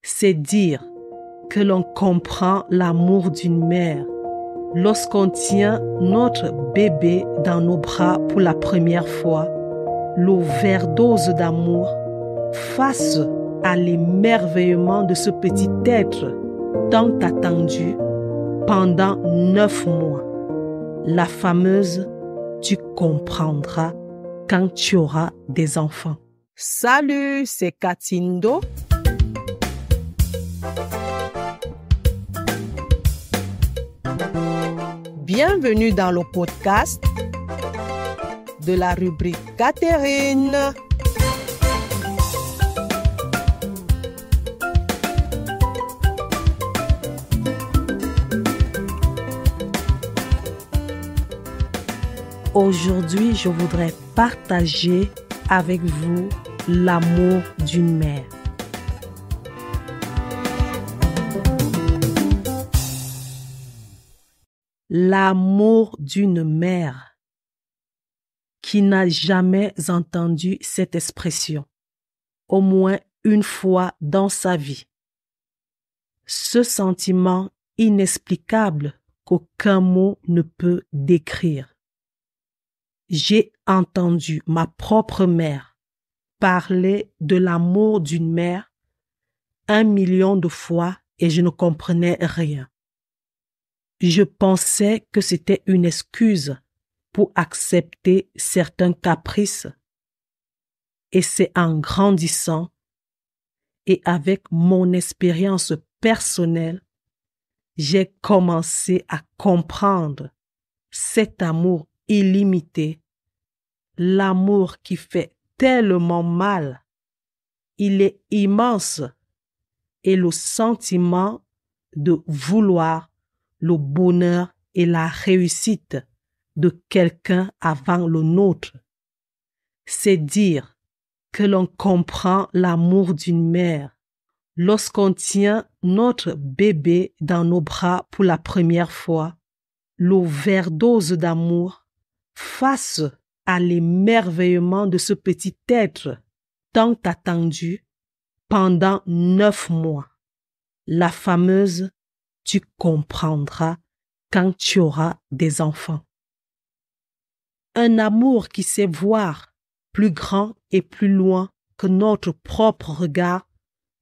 C'est dire que l'on comprend l'amour d'une mère lorsqu'on tient notre bébé dans nos bras pour la première fois, l'overdose d'amour face à l'émerveillement de ce petit être tant attendu pendant 9 mois. La fameuse « tu comprendras quand tu auras des enfants ». Salut, c'est Katindo. Bienvenue dans le podcast de la rubrique Catherine. Aujourd'hui, je voudrais partager avec vous l'amour d'une mère. L'amour d'une mère. Qui n'a jamais entendu cette expression, au moins une fois dans sa vie? Ce sentiment inexplicable qu'aucun mot ne peut décrire. J'ai entendu ma propre mère parler de l'amour d'une mère 1 million de fois et je ne comprenais rien. Je pensais que c'était une excuse pour accepter certains caprices. Et c'est en grandissant et avec mon expérience personnelle, j'ai commencé à comprendre cet amour illimité, l'amour qui fait tellement mal. Il est immense et le sentiment de vouloir le bonheur et la réussite de quelqu'un avant le nôtre. C'est dire que l'on comprend l'amour d'une mère lorsqu'on tient notre bébé dans nos bras pour la première fois, l'overdose d'amour face à l'émerveillement de ce petit être tant attendu pendant 9 mois. La fameuse « tu comprendras quand tu auras des enfants ». Un amour qui sait voir plus grand et plus loin que notre propre regard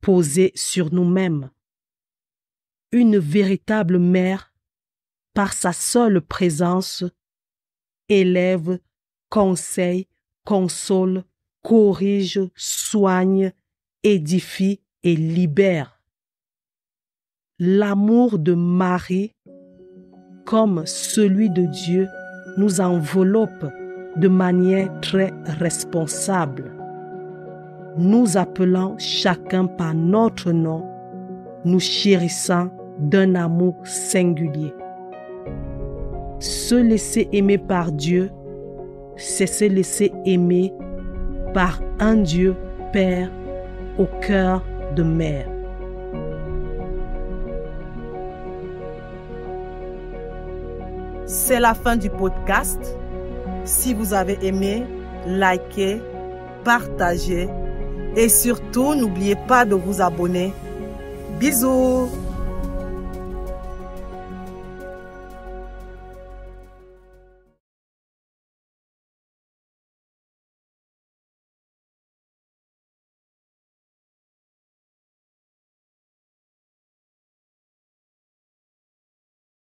posé sur nous-mêmes. Une véritable mère, par sa seule présence, élève, conseille, console, corrige, soigne, édifie et libère. L'amour de Marie, comme celui de Dieu, nous enveloppe de manière très responsable. Nous appelant chacun par notre nom, nous chérissant d'un amour singulier. Se laisser aimer par Dieu, c'est se laisser aimer par un Dieu Père au cœur de mère. C'est la fin du podcast. Si vous avez aimé, likez, partagez et surtout n'oubliez pas de vous abonner. Bisous!